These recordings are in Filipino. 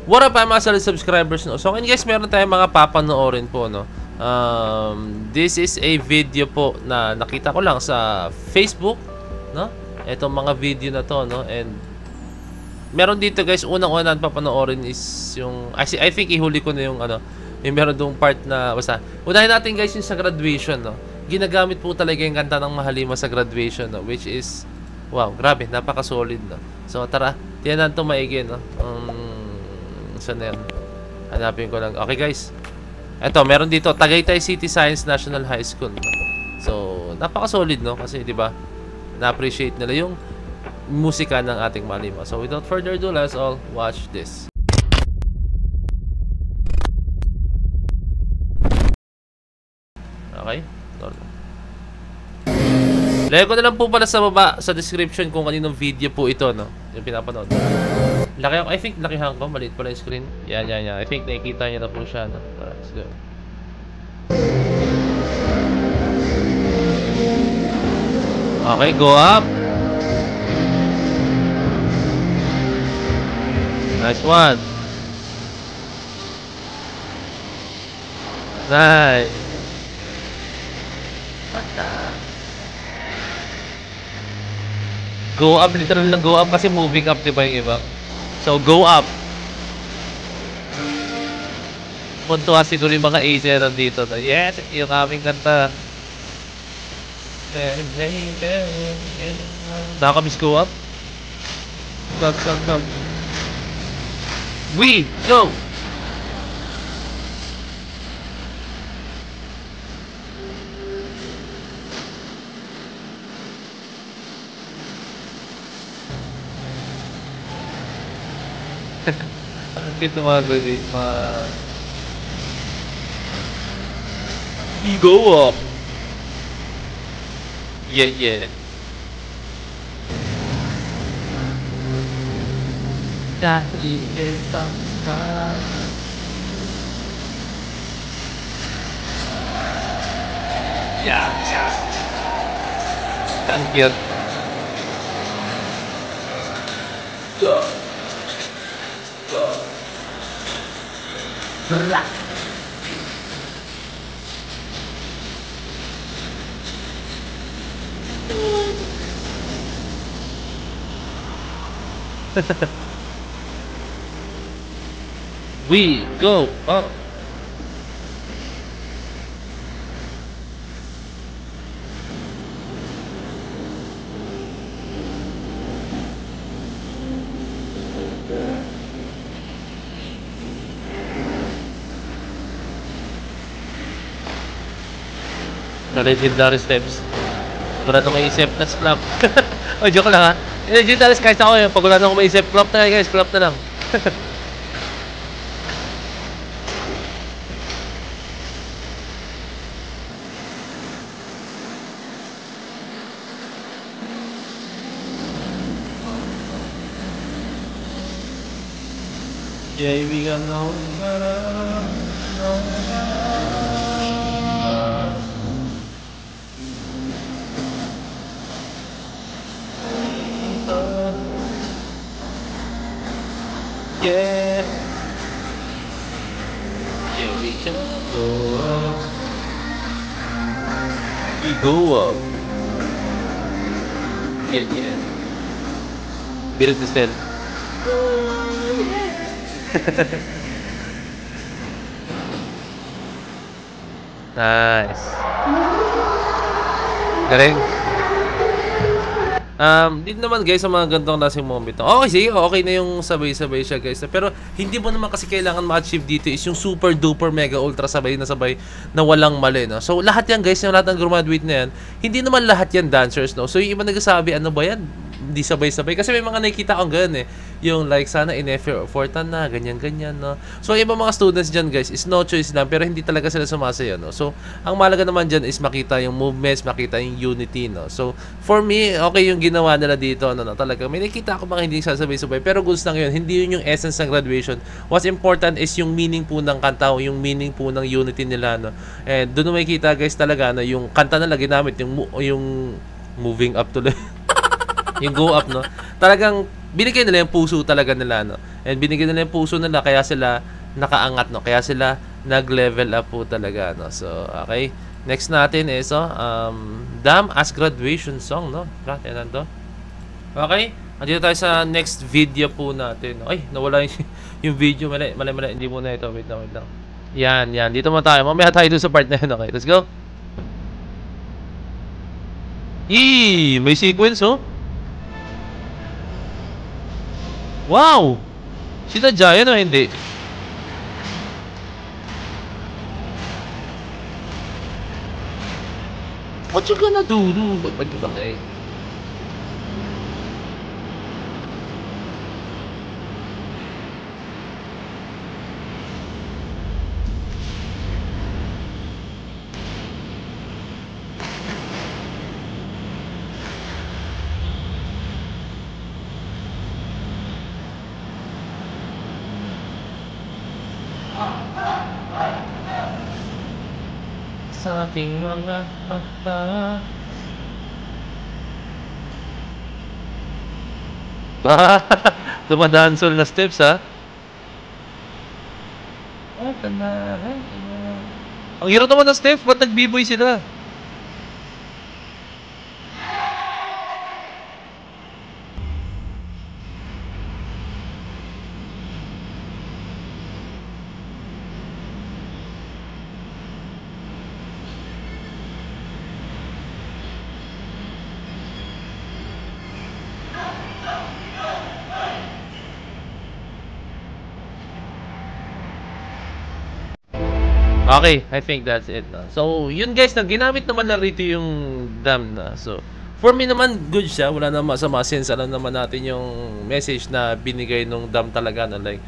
What up, mga solid subscribers, no? So, ngayon guys, meron tayong mga papanoorin po, no? This is a video po na nakita ko lang sa Facebook, no? Itong mga video na to, no? And meron dito guys, unang-una na papanoorin is yung I think ihuli ko na yung ano, yung meron dong part na basta. Unahin natin guys yung sa graduation, no? Ginagamit po talaga yung kanta ng Mahalima sa graduation, no? Which is wow, grabe, napaka-solid, no? So tara, tiyan natin 'to maigi, no? Saan na yan? Hanapin ko lang. Okay guys, eto, meron dito Tagaytay City Science National High School, no? So napaka-solid, no? Kasi di ba, na-appreciate nila yung musika ng ating Mahalima. So without further ado, let's all watch this. Okay? Lagay ko na lang po pala sa baba sa description kung kaninong video po ito, no? Yung pinapanood. Laki ako. I think lakihan ko. Maliit pala yung screen. Yan. I think nakikita niyo na po siya, no? Let's go. Okay, go up. Nice one. Nice. Go up, literal lang go up kasi moving up, diba yung iba? So, go up. Puntuwa siguro yung mga acer dito. Yes, yung aming kanta. Nakakamiss go up? Come. We go! Ang cute ng mga gawin, You go up! Yeah. Dahil isang ka. Yeah. Ang cute. Go. Berat. We go up. Legendary steps. Wala nang maisip, let's clap. Oh, joke lang ha. Legendary guys ako yun. Pag wala nang maisip, clap na guys, clap na lang. Kaibigan na yeah, we can go up. We go up. Yeah. Beat the stand. Nice. Galing. Din naman guys sa mga gantong klaseng moment. Okay, sige, okay na yung sabay-sabay siya guys. Pero hindi mo naman kasi kailangan ma-achieve dito is yung super duper mega ultra sabay na walang mali, no? So lahat yan guys, yung lahat ng graduate na yan, hindi naman lahat yan dancers, no? So yung iba nagsasabi, ano ba yan? Hindi sabay-sabay. Kasi may mga nakikita akong ganun eh. Yung like sana in-effortan na, ganyan-ganyan, no? So yung mga students dyan guys is no choice lang, pero hindi talaga sila sumasayaw, no? So ang mahalaga naman dyan is makita yung movements, makita yung unity, no? So for me, okay yung ginawa nila dito, no? Talaga may nakita ako mga hindi sasabay-sabay, pero gusto lang yun. Hindi yun yung essence ng graduation. What's important is yung meaning po ng kanta, yung meaning po ng unity nila, no? And doon may kita guys talaga na yung kanta nila ginamit, yung moving up tuloy. Yung go up, no? Talagang binigay nila yung puso talaga nila, no? And binigyan nila yung puso nila, kaya sila nakaangat, no? Kaya sila nag-level up po talaga, no? So, okay. Next natin is, Dam as graduation song, no? Tingnan to. Okay. Andito tayo sa next video po natin. Ay, nawala yung video. Mali. Hindi muna ito. Wait lang. Yan. Dito muna tayo. Mamaya tayo dun sa part na yun. Okay, let's go. Yee! May sequence, oh. Wow! Sinadya yan o hindi? What you gonna do? Okay. Sa ating mga mata. Dumadansol na steps, ha? Ang hirap naman ng steps. Ba't nag-b-boy sila? Okay, I think that's it. So, yun guys, ginamit naman na rito yung dam na. So, for me naman, good siya. Wala naman masama since alam naman natin yung message na binigay nung dam talaga. No? Like,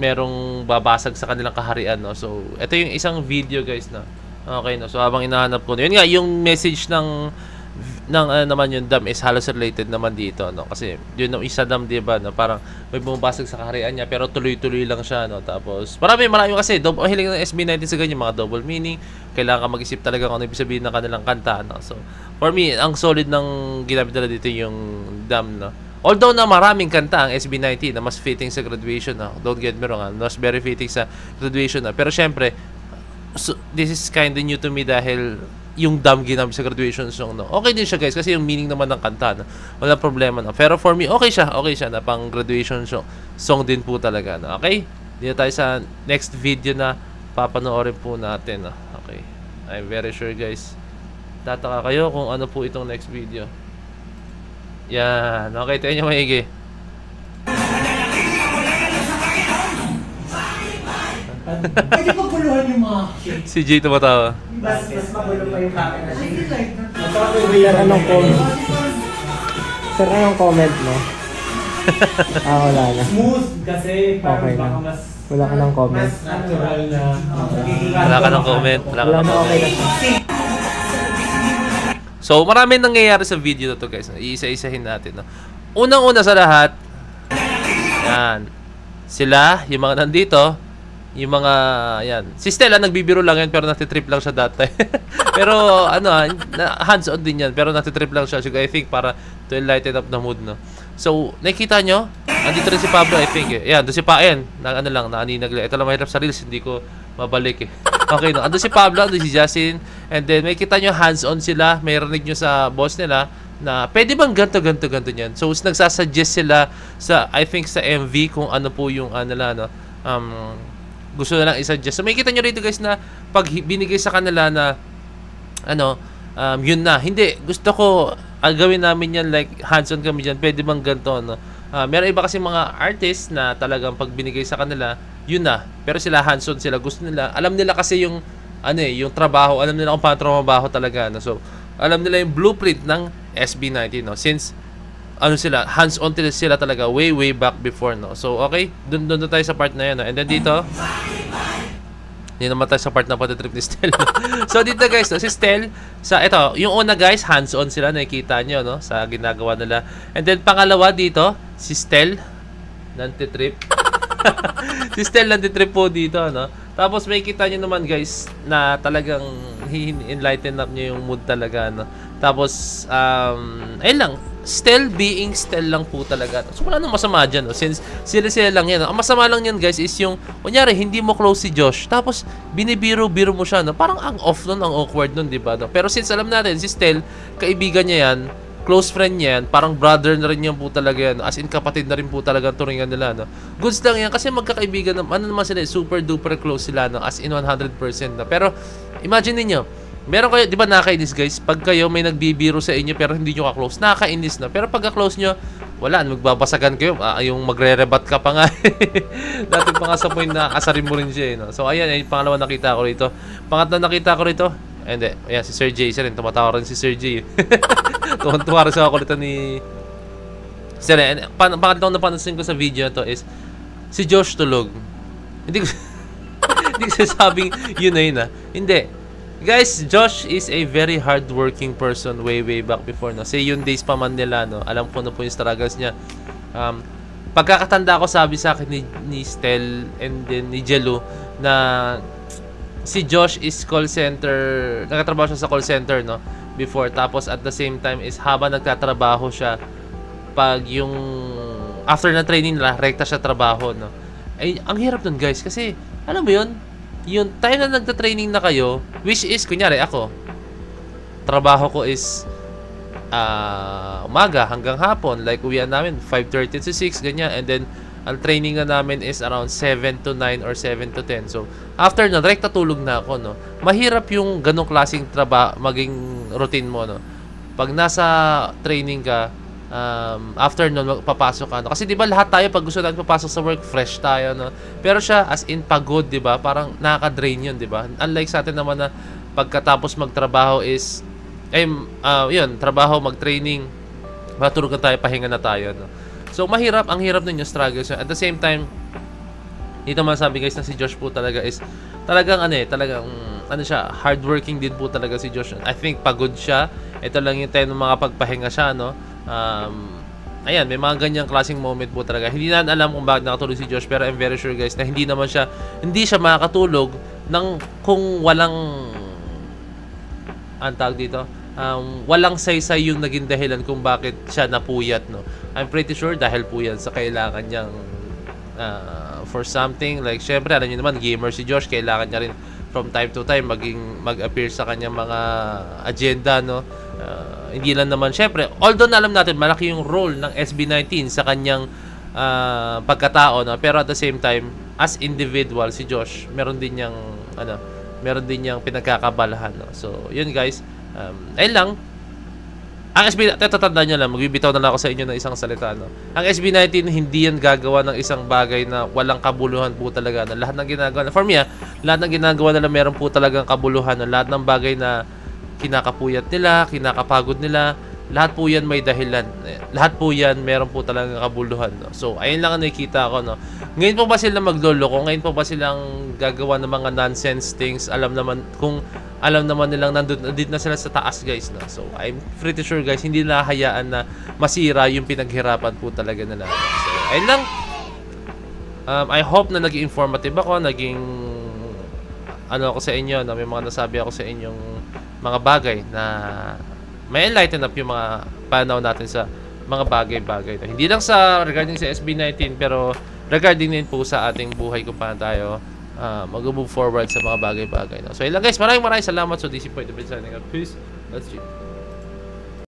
merong babasag sa kanilang kaharian. No? So, ito yung isang video guys na. Okay, no? So, habang inahanap ko. Yun nga, yung message ng naman yung dam is halos related naman dito, no? Kasi yun yung isa dam, diba, no? Parang may bumabasag sa kaharian niya pero tuloy-tuloy lang siya, no? Tapos marami kasi hiling ng SB19 sa ganyan, mga double meaning. Kailangan ka mag-isip talaga kung ano ibig sabihin ng kanilang kanta, no? So for me, ang solid ng ginamit nila dito yung dam, no? Although na maraming kanta ang SB19 na mas fitting sa graduation, no? Don't get me wrong, mas very fitting sa graduation, no? Pero syempre, so, this is kind of new to me dahil yung dam ginamit sa graduation song, no? Okay din siya guys kasi yung meaning naman ng kanta, no? Wala problema, no? Pero for me, okay siya na pang graduation song din po talaga, no? Okay? Dito tayo sa next video na papanoorin po natin, no? Okay. I'm very sure guys, tataka kayo kung ano po itong next video. Yan. Okay, tayo nyo maigi. Pwede pa puluhan yung mga shit. Si Jay tumatawa. Mas magulo pa yung camera shit. Sir, anong comment? Sir, anong comment mo? Wala na. Smooth kasi parang baka mas... Wala ka ng comment. Mas natural na... Wala ka ng comment. Wala na, okay na. So, marami nangyayari sa video na to guys. Iisa-isahin natin, no? Unang-una sa lahat, yan. Sila, yung mga nandito, yung mga, yan. Si Stella, nagbibiro lang yan, pero natitrip lang siya dati. Pero, hands-on din yan, pero natitrip lang siya. So, I think, para to enlighten up the mood, no? So, nakikita nyo? Andito rin si Pablo, I think, eh. Yan, doon si Paen. Naaninag lang. Ito lang mahirap sa reels, hindi ko mabalik, eh. Okay, no? Andun si Pablo, andun si Justin. And then, may kita nyo, hands-on sila. May rinig nyo sa boss nila na pwede bang ganto yan. So, nagsasuggest sila sa, I think, sa MV kung ano po yung, gusto na lang isuggest. So, may kita nyo rito guys na pag binigay sa kanila na yun na. Hindi, gusto ko gawin namin yan like hands-on kami dyan. Pwede bang ganito, no? Meron iba kasi mga artists na talagang pag binigay sa kanila, yun na. Pero sila hands-on sila. Gusto nila, alam nila kasi yung yung trabaho. Alam nila kung paano trabaho talaga. No? So, alam nila yung blueprint ng SB19, no? Since sila, hands-on sila talaga way back before, no? So, okay, doon tayo sa part na yan, no? And then dito, hindi naman tayo sa part na pati-trip ni Stel. So, dito guys, no? Si Stel, ito, yung una guys, hands-on sila, nakikita nyo, no? Sa ginagawa nila. And then, pangalawa dito, si Stel, nanti-trip. Si Stel, nanti-trip po dito, no? Tapos, may kita nyo naman guys, na talagang enlighten up nyo yung mood talaga, no? Tapos, ayun lang, still being still lang po talaga. So wala nang masama dyan, no? Since sila lang yan. Ang masama lang yan, guys, is yung kunyari hindi mo close si Josh, tapos binibiro-biro mo siya, no? Parang ang off nun, ang awkward nun, di ba? No? Pero since alam natin, si Stel, kaibigan niya yan, close friend niya yan, parang brother na rin yan po talaga yan, as in kapatid na rin po talaga ang turingan nila, no? Goods lang yan, kasi magkakaibigan, ano naman sila, super duper close sila, no? As in 100% na. Pero imagine niyo, meron kayo, di ba nakakainis, guys? Pag kayo may nagbibiro sa inyo pero hindi nyo ka-close, nakakainis na. Pero pag ka-close nyo, wala, magbabasagan kayo. Yung magre-rebat ka pa nga. Dati pa nga sa point na asarin mo rin siya, no? So, ayan, yung pangalawa nakita ko rito. Pangatlo nakita ko rito, hindi, ayan, si Sir J. Isa rin, tumatawa rin si Sir J. Tuwan-tuwa rin sa kakulitan ni... Sir, pangatlong napansin ko sa video na to is, si Josh tulog. Hindi ko... hindi ko sasabing yun na yun, ha? Hindi. Guys, Josh is a very hardworking person way back before, no? Say yung days pa man nila, no? Alam ko na po yung struggles niya. Pagkakatanda ko, sabi sa akin ni Stel and then ni Jello na si Josh is call center, nagtatrabaho siya sa call center, no? Before, tapos at the same time is habang nagtatrabaho siya, pag yung after na training nila, rekta siya trabaho, no? Ay, ang hirap nun, guys, kasi alam mo yun, yung time na nagta-training na kayo, which is, kunyari, ako, trabaho ko is umaga hanggang hapon. Like, uwian namin, 5:30 to 6, ganyan. And then, ang training na namin is around 7 to 9 or 7 to 10. So, after na, direkta tulog na ako, no? Mahirap yung ganong klaseng maging routine mo, no? Pag nasa training ka, after nun, papasok ka, no? Kasi diba lahat tayo pag gusto natin papasok sa work, fresh tayo, no? Pero siya, as in pagod, diba? Parang nakaka-drain yun, diba? Unlike sa atin naman na pagkatapos magtrabaho is, yun, trabaho, mag-training, matulog na tayo, pahinga na tayo, no? So, mahirap, ang hirap nun yung struggles. At the same time, dito masabi guys na si Josh po talaga is, talagang siya, hardworking din po talaga si Josh. I think pagod siya. Ito lang yung time ng mga pagpahinga siya, no? Ayan, may mga ganyang klaseng moment po talaga. Hindi na alam kung bakit nakatulog si Josh, pero I'm very sure guys na hindi siya makakatulog kung walang tawag dito, walang saysay yung naging dahilan kung bakit siya napuyat, no? I'm pretty sure dahil po yan sa kailangan niyang for something, like syempre alam niyo naman, gamer si Josh, kailangan niya rin from time to time mag-appear sa kanyang mga agenda, no? Hindi lang naman, syempre, although na alam natin malaki yung role ng SB19 sa kanyang pagkatao, no? Pero at the same time, as individual, si Josh, meron din niyang pinagkakabalahan, no? So, yun guys, ayun lang. Ang SB, tatandaan nyo lang, magbibitaw na lang ako sa inyo ng isang salita, no? Ang SB19, hindi yan gagawa ng isang bagay na walang kabuluhan po talaga, no? Lahat ng ginagawa, for me, lahat ng ginagawa nila meron po talagang kabuluhan, no? Lahat ng bagay na kinakapuyat nila, kinakapagod nila, lahat po yan may dahilan. Lahat po yan meron po talagang kabuluhan, no? So, ayun lang ang nakikita ko, no? Ngayon po ba sila magloloko? Ngayon po ba silang gagawa ng mga nonsense things? Alam naman nilang nandun na sila sa taas, guys, no? So, I'm pretty sure, guys, hindi nila hayaan na masira yung pinaghirapan po talaga nila. So, ayun lang. I hope na naging informative ako, naging ako sa inyo, na may mga nasabi ako sa inyong mga bagay na may enlighten up yung mga pananaw natin sa mga bagay-bagay. Hindi lang sa regarding sa SB19, pero regarding din po sa ating buhay kung paano tayo mag-move forward sa mga bagay-bagay. So, yun lang guys. Maraming salamat. So, this is Point of Signing Up. Peace. Let's see.